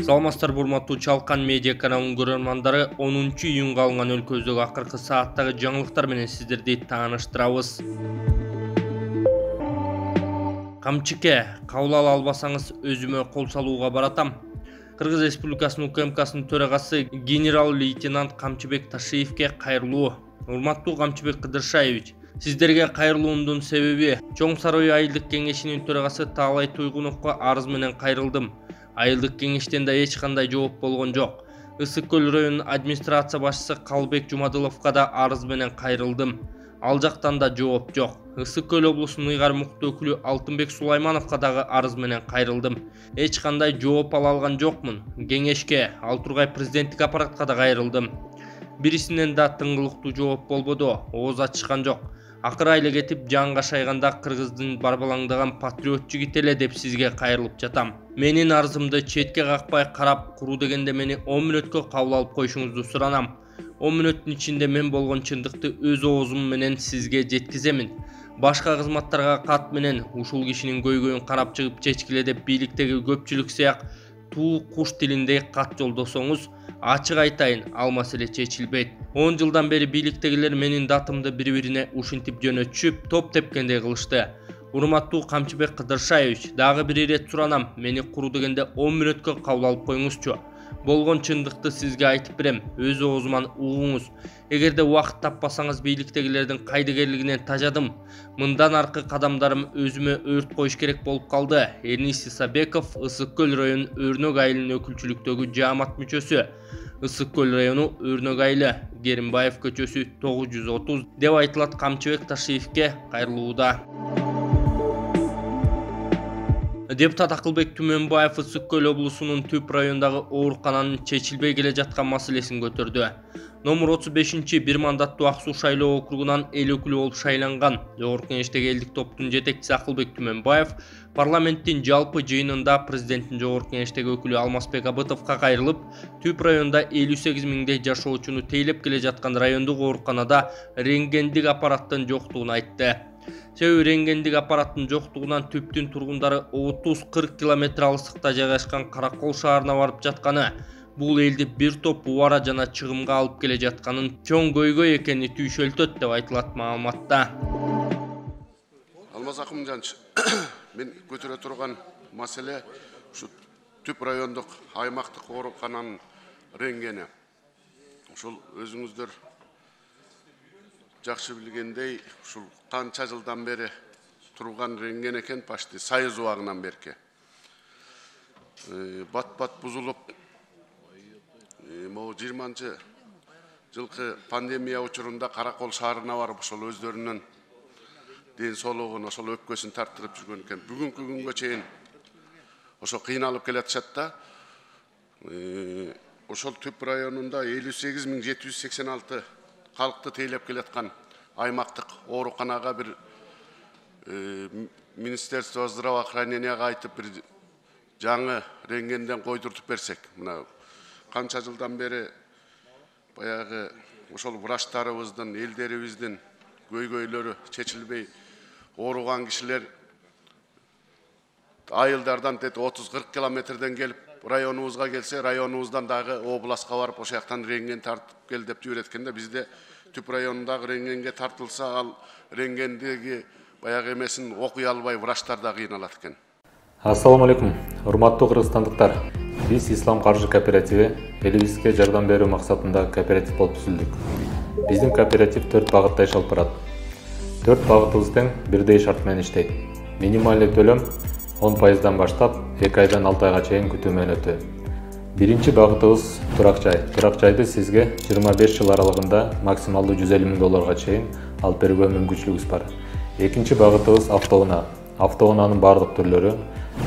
Саламатсыздар урматтуу Чалкан медиа каналынын көрөрмандары, 10-июнга алынган өлкөбүздөгү акыркы сааттагы жаңылыктар менен сиздерди тааныштырабыз. Камчыке, кабыл ала албасаңыз өзүмө кол салууга баратам. Кыргыз Республикасынын УКМКсынын төрагасы генерал-лейтенант Камчыбек Ташиевке кайрылуу. Урматтуу Камчыбек Кыдыршаевич, сиздерге кайрылуумдун себеби Чоң Сарой айылдык кеңешинин төрагасы Таалай Туйгуновго арыз менен кайрылдым. Айылдык кеңештен да эч кандай жооп болгон жок. Ысык көл районунун администрация башчысы Калбек Жумадыловго да арыз менен кайрылдым. Ал жактан да жооп жок. Ысык көл облусунун ыйгар мукт өкүлү Алтынбек Сулаймановго дагы арыз менен кайрылдым. Эч кандай жооп ала алган жокмун. Кеңешке, ал тургай президенттик аппаратка да кайрылдым. Бирисинен да тыңгылыктуу жооп болбоду, ооз ачышкан жок. Акыры айлы кетип жанга шайганда кыргыздын барбалаңдаган патриот жигит эле деп сизге кайрылып жатам. Менин арызымды четке какпай карап, куру дегенде мени 10 мүнөткө кабыл алып коюшуңузду суранам. 10 мүнөттүн ичинде мен болгон чындыкты өз оозум менен сизге жеткиземин. Башка кызматтарга кат менен ушул кишинин көйгөйүн карап чыгып чечкиле деп бийликтеги көпчүлүк сыяк туу куш тилинде кат жолдосоңуз, ачык айтайын, ал маселе чечилбейт. 10 жылдан бери бийликтегилер менин датымды бири-бирине ушинтип жөнөтүшүп, топ тепкендей кылышты. Урматтуу Камчыбек Кыдыршаевич, дагы бир ирет суранам, мени куру дегенде 10 мүнөткө кабыл алып коюңузчу. Болгон чындыкты сизге айтып берем, өз оозуман угуңуз. Эгерде убакыт таппасаңыз, бийликтегилердин кайдыгерлигинен тажадым. Мындан аркы кадамдарым өзүмө өрт коюш керек болуп калды. Эрнис Исабеков, Ысык көл районунун Өрнөк айылынын өкүлчүлүктөгү жаамат мүчөсү. Ысык көл району Өрнөк айылы, Керимбаев көчөсү 930 деп айтылат. Камчыбек Ташиевке кайрылууда. Депутат Акылбек Түмөнбаев Ысык көл облусунун Түп райондагы оорукананын чечилбей келе жаткан маселесин көтөрдү. Номер 35 бир мандаттуу Ак Суу шайлоо округунан эл өкүлү болуп шайланган Жогорку Кеңештеги элдик топтун жетекчиси Акылбек Түмөнбаев парламенттин жалпы жыйынында президенттин Жогорку Кеңештеги өкүлү Алмазбек Абытовго кайрылып, Түп районунда 58 миңдей жашоочуну тейлеп келе жаткан райондук ооруканада рентгендик аппараттын жоктугун айтты. Себеби рентгендик аппараттын жоктугунан Түптүн тургундары 30-40 километр алыстыкта жайгашкан Каракол шаарына барып жатканы, бул элди бир топ убара жана чыгымга алып келе жатканын чоң көйгөй экени түйшөлтөт деп айтылат маалыматта. Алмаз Акымжанович, мен көтөрө турган маселе ушу Түп райондук аймактык оорукананын рентгени. Ушул өзүңүздөр жакшы билгендей, ушул канча жылдан бери турган рентген экен, почти Союз убагынан берки. Бат-бат бузулуп, могу 20-жылкы пандемия учурунда Каракол шаарына барып, ошол өздөрүнүн ден соолугун, ошол өпкөсүн тарттырып жүргөн экен. Бүгүнкү күнгө чейин ошо кыйналып келатышат да. Ошол Түп районунда 58.786 халыкты тейлеп келаткан аймактык ооруканага бир Министерство здравоохраненияга айтып бир жаңы рентгенден койдуртуп берсек, мына канча жылдан бери баягы ошол врачтарыбыздын, элдерибиздин көйгөйлөрү чечилбей ооруган кишилер айылдардан 30-40 километрден келип районубузга келсе, районубуздан дагы областка барып, ошол жактан рентген тартып кел деп жибереткенде, бизде Түп районундагы рентгенге тартылса, ал рентгендеги баягы эмесин окуй албай врачтар да кыйналат экен. Ассаламу алейкум, урматтуу кыргызстандыктар. Биз Ислам каржы кооперативи элибизге жардам берүү максатында кооператив болуп түзүлдүк. Биздин кооператив 4 багытта иш алып барат. 4 багытыбыз тең бирдей шарт менен иштейт. Минималдуу төлөм 10%дан баштап 2 айдан 6 айга чейин күтүү мөөнөтү. Биринчи багытыбыз турак жай. Турак жайды сизге 25 жыл аралыгында максималдуу 150 миң долларга чейин алып берүүгө мүмкүнчүлүгүбүз бар. Экинчи багытыбыз автоунаа. Автоунаанын бардык түрлөрү,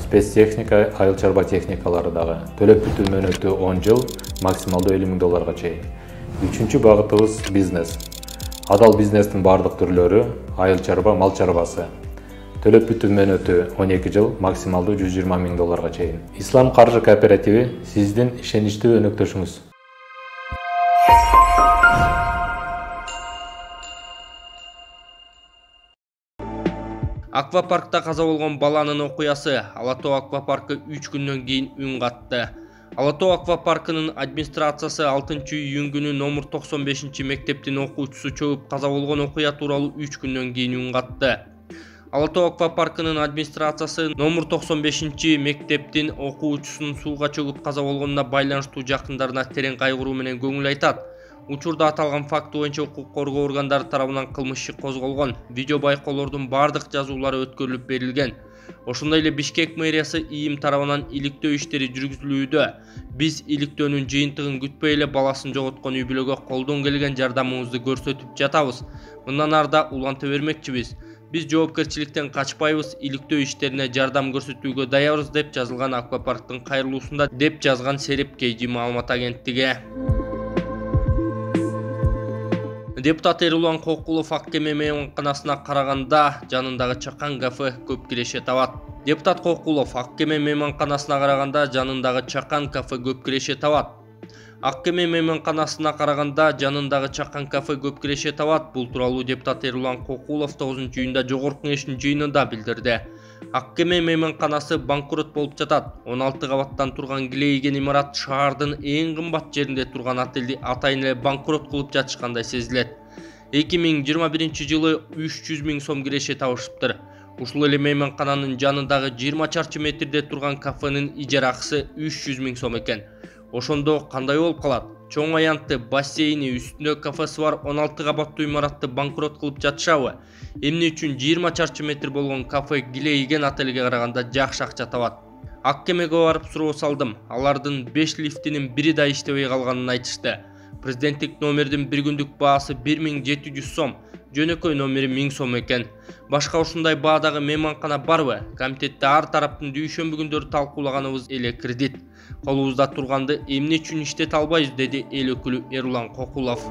спецтехника, айыл чарба техникалары дагы. Төлөп бүтүү мөөнөтү 10 жыл, максималдуу 50 миң долларга чейин. Үчүнчү багытыбыз бизнес. Адал бизнестин бардык түрлөрү, айыл чарба, мал чарбасы. Төлөп бүтүү мөөнөтү 12 жыл, максималдуу 120 миң долларга чейин. Ислам каржы кооперативи сиздин ишеничтүү өнөктөшүңүз. Аквапаркта каза болгон баланын окуясы. Ала Тоо аквапаркы 3 күндөн кийин үн катты. Ала Тоо аквапаркынын администрациясы 6-июнь күнү номер 95 мектептин окуучусу чөгүп каза болгон окуя тууралуу 3 күндөн кийин үн катты. Ала Тоо аквапаркынын администрациясы номер 95 мектептин окуучусунун сууга чөгүп каза болгонуна байланыштуу жакындарына терең кайгыруу менен көңүл айтат. Учурда аталган факт боюнча укук коргоо органдары тарабынан кылмыш иши козголгон. Видео байкоолордун бардык жазуулары өткөрүлүп берилген. Ошондой эле Бишкек мэриясы ИИМ тарабынан иликтөө иштери жүргүзүлүүдө. Биз иликтөөнүн жыйынтыгын күтпөй эле баласын жоготкон үй бүлөгө колдон келген жардамыбызды көрсөтүп жатабыз. Мындан арда уланта бермекчибиз. Биз жоопкерчиликтен качпайбыз, иликтөө иштерине жардам көрсөтүүгө даярбыз деп жазылган аквапарктын кайрылуусунда, деп жазган Сереп KG маалымат агенттиги. Депутат Эрулан Кокулов Аккеме мейманканасына караганда жанындагы чакан кафе көп киреше табат. Депутат Кокулов Аккеме мейманканасына караганда жанындагы чакан кафе көп киреше табат. Аккеме мейманканасына караганда жанындагы чакан кафе көп киреше табат. Бул тууралуу депутат Эрулан Кокулов 9-июнда жогорку кеңештин жыйынында билдирди. Аккеме мейманканасы банкрот болуп жатат. 16 кабаттан турган килейген имарат шаардын эң кымбат жеринде турган отелди атайын эле банкрот кылып жатышкандай сезилет. 2021 жылы 300 000 сом киреше табышыптыр. Ушул эле мейманкананын жанындагы 20 чарчы метрде турган кафенин ижара акысы 300 000 сом экен. Ошондо кандай болуп калат? Чоң аянтты, бассейни, үстүндө кафеси бар 16 кабаттуу имаратты банкрот кылып жатышабы? Эмне үчүн 20 чарчы метр болгон кафе килейген отелге караганда жакшы акча табат? Аккемеге барып суроо салдым. Алардын 5 лифтинин бири да иштебей калганын айтышты. Президенттик номердин бир күндүк баасы 1700 сом, жөнөкөй номери 1000 сом экен. Башка ушундай баадагы мейманкана барбы? Комитетте ар тараптын дүйшөмбү күндөрү талкуулаганыбыз эле кредит. Колубузда турганды эмне үчүн иштете албайбыз, деди эл өкүлү Эрулан Кокулов.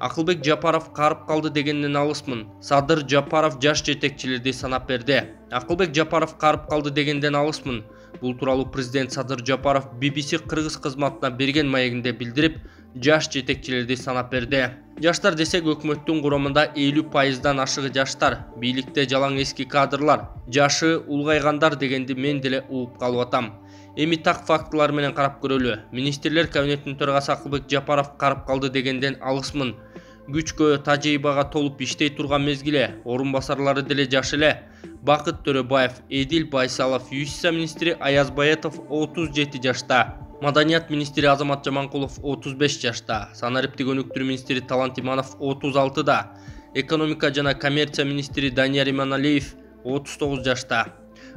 Акылбек Жапаров карып калды дегенден алысмын. Садыр Жапаров жаш жетекчилерди санап берди. Акылбек Жапаров карып калды дегенден алысмын. Бул тууралуу президент Садыр Жапаров BBC кыргыз кызматына берген маегинде билдирип, жаш жетекчилерди санап берди. Жаштар десек өкмөттүн курамында 50%дан ашыгы жаштар, бийликте жалаң эски кадрлар, жашы улгайгандар дегенди мен деле угуп калып атам. Эми так фактылар менен карап көрөлү. Министрлер кабинетинин төрагасы Акылбек Жапаров карып калды дегенден алысмын. Күчкө, тажрыйбага толуп иштей турган мезгиле, орун басарлары деле жаш эле. Бакыт Төрөбаев, Эдил Байсалов, Юстиция министри Аяз Баятов 37 жашта. Маданият министри Азамат Жаманкулов 35 жашта. Санариптик өнүктүрүү министри Талант Иманов 36да. Экономика жана коммерция министри Данияр Иманалиев 39 жашта.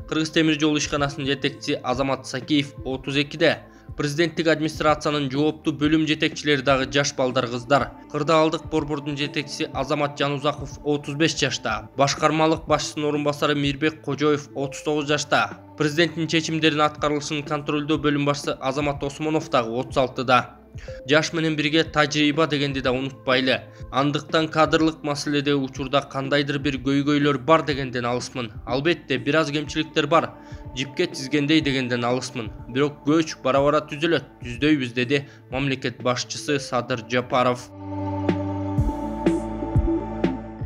Кыргыз темир жол ишканасынын жетекчиси Азамат Сакиев 32де. Президенттик администрациянын жооптуу бөлүм жетекчилери дагы жаш балдар кыздар. Кырдаалдык борбордун жетекчиси Азамат Жанузаков 35 жашта. Башкармалык башчысынын орун басары Мирбек Кожоев 39 жашта. Президенттин чечимдеринин аткарылышын контролдоо бөлүм башчысы Азамат Осмонов дагы 36да. Жаш менен бирге тажрыйба дегенди да унутпайлы. Андыктан кадрлык маселеде учурда кандайдыр бир көйгөйлөр бар дегенден алысмын. Албетте бир аз кемчиликтер бар. Жипке тизгендей дегенден алысмын. Бирок көч бара-бара түзөлөт, түздөйбүз, деди мамлекет башчысы Садыр Жапаров.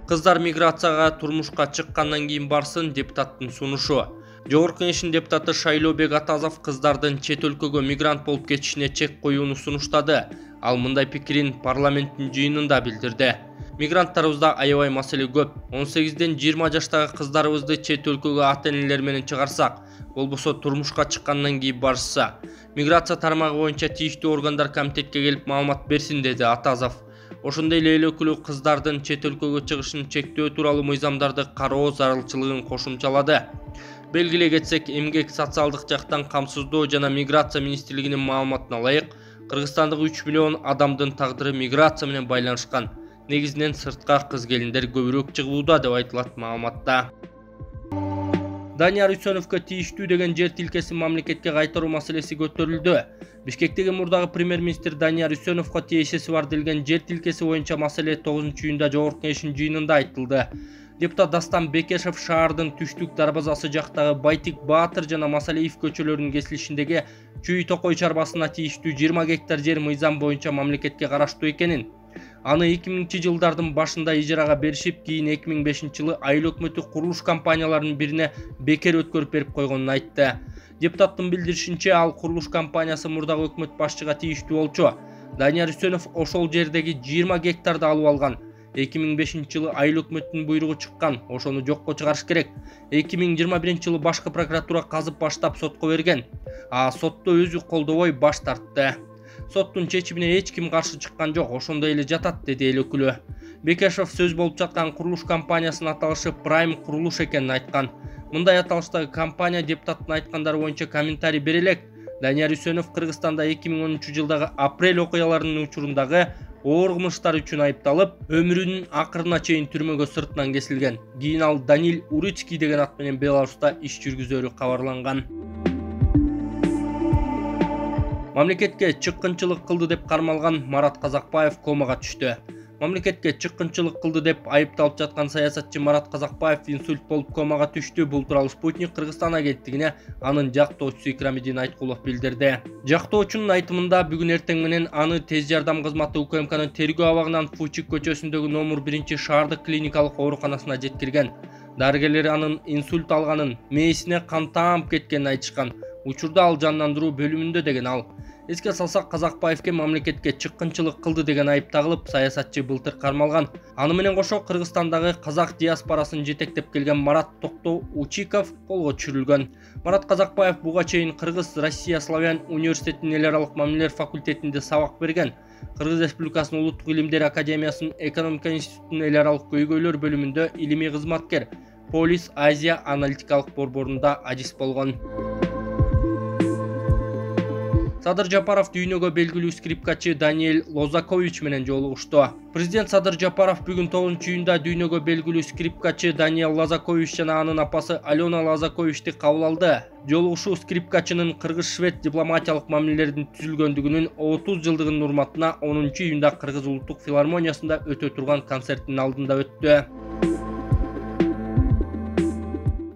Кыздар миграцияга турмушка чыккандан кийин барсын, депутаттын сунушу. Жогорку кеңештин депутаты Шайлообек Атазов кыздардын чет өлкөгө мигрант болуп кетишине чек коюуну сунуштады. Ал мындай пикирин парламенттин жыйынында билдирди. Мигранттарыбызда аябай маселе көп. 18ден 20 жаштагы кыздарыбызды чет өлкөгө ата-энелер менен чыгарсак, болбосо турмушка чыккандан кийин барышса, миграция тармагы боюнча тийиштүү органдар комитетке келип маалымат берсин, деди Атазов. Ошондой эле эл өкүлү кыздардын чет өлкөгө чыгышын чектөө тууралуу мыйзамдарды кароо зарылчылыгын кошумчалады. Белгилей кетсек, эмгек социалдык жактан камсыздоо жана миграция министрлигинин маалыматына ылайык, Кыргызстандагы 3 миллион адамдын тагдыры миграция менен байланышкан. Негизинен сыртка кыз келиндер көбүрөөк чыгууда, деп айтылат маалыматта. Данияр Үсөновго тийиштүү деген жер тилкесин мамлекетке кайтаруу маселеси көтөрүлдү. Бишкектеги мурдагы премьер-министр Данияр Үсөновго тиешеси бар делген жер тилкеси боюнча маселе 9-июнда жогорку кеңештин жыйынында айтылды. Депутат Дастан Бекешев шаардын түштүк дарбазасы жактагы Байтик Баатыр жана Масалиев көчөлөрүнүн кесилишиндеги Чүй Токой чарбасына тийиштүү 20 гектар жер мыйзам боюнча мамлекетке караштуу экенин, Аны 2000-жылдардын башында ижарага беришип, кийин 2005-жылы айыл өкмөтү курулуш компанияларынын бирине бекер өткөрүп берип койгонун айтты. Депутаттын билдиришинче, ал курулуш компаниясы мурдагы өкмөт башчыга тийиштүү болчу. Данияр Үсөнов ошол жердеги 20 гектарды алып алган. 2005-жылы айыл өкмөттүн буйругу чыккан, ошону жокко чыгарыш керек. 2021-жылы башкы прокуратура казып баштап сотко берген. Сотто өзү колдобой баш тартты. Соттун чечимине эч ким каршы чыккан жок, ошондой эле жатат, деди эл өкүлү. Бекешев сөз болуп жаткан курулуш компаниясынын аталышы Prime курулуш экенин айткан. Мындай аталыштагы компания депутаттын айткандары боюнча комментарий бере элек. Данияр Үсөнов Кыргызстанда 2013-жылдагы апрель окуяларынын учурундагы оор кылмыштар үчүн айыпталып, өмүрүнүн акырына чейин түрмөгө сыртынан кесилген. Кийин ал Данил Урицкий деген ат менен Беларуста иш жүргүзөрү кабарланган. Мамлекетке чыккынчылык кылды деп кармалган Марат Казакбаев комага түштү. Мамлекетке чыккынчылык кылды деп айыпталып жаткан саясатчы Марат Казакбаев инсульт болуп комага түштү. Бул тууралуу Спутник Кыргызстан агенттигине анын жактоочусу Икрамидин Айткулов билдирди. Жактоочунун айтымында бүгүн эртең менен аны тез жардам кызматы УКМКнын тергөө абагынан Фучик көчөсүндөгү номер 1 шаардык клиникалык ооруканасына жеткирген. Дарыгерлер анын инсульт алганын, мээсине кан таап кеткенин айтышкан. Учурда ал жандандыруу бөлүмүндө, деген ал. Эске салсак, Казакбаевке мамлекетке чыккынчылык кылды деген айып тагылып, саясатчы былтыр кармалган. Аны менен кошо Кыргызстандагы казак диаспорасын жетектеп келген Марат Токтоучиков колго түшүрүлгөн. Марат Казакбаев буга чейин Кыргыз Россия Славян университетинин эл аралык мамилелер факультетинде сабак берген. Кыргыз Республикасынын Улуттук илимдер академиясынын экономика институтунун эл аралык көйгөйлөр бөлүмүндө илимий кызматкер, Полис Азия аналитикалык борборунда адис болгон. Садыр Жапаров дүйнөгө белгилүү скрипкачы Даниэль Лозакович менен жолугушту. Президент Садыр Жапаров бүгүн 9-июнда дүйнөгө белгилүү скрипкачы Даниэль Лозакович жана анын апасы Алена Лозаковичти кабыл алды. Жолугушуу скрипкачынын кыргыз-швед дипломатиялык мамилелердин түзүлгөндүгүнүн 30 жылдыгынын урматына 10-июнда Кыргыз улуттук филармониясында өтө турган концерттин алдында өттү.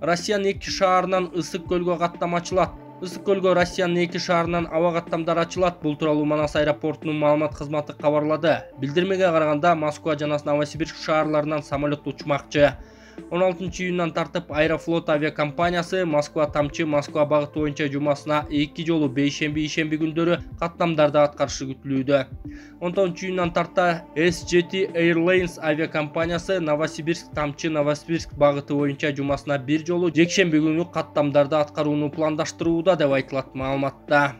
Россиянын 2 шаарынан Ысык көлгө каттам ачылат. Ысык көлгө Россиянын 2 шаарынан аба каттамдары ачылат. Бул тууралуу Манас аэропортунун маалымат кызматы кабарлады. Билдирмеге караганда Москва жана Новосибирск шаарларынан самолет учмакчы. 16-июндан тартып Аэрофлот авиакомпаниясы Москва Тамчы Москва багыты боюнча жумасына 2 жолу бейшемби-ишемби күндөрү каттамдарды аткарышы күтүлүүдө. 19-июндан тарта SJT Airlines авиакомпаниясы Новосибирск Тамчы Новосибирск багыты боюнча жумасына 1 жолу жекшемби күнү каттамдарды аткарууну пландаштырууда деп айтылат маалыматта.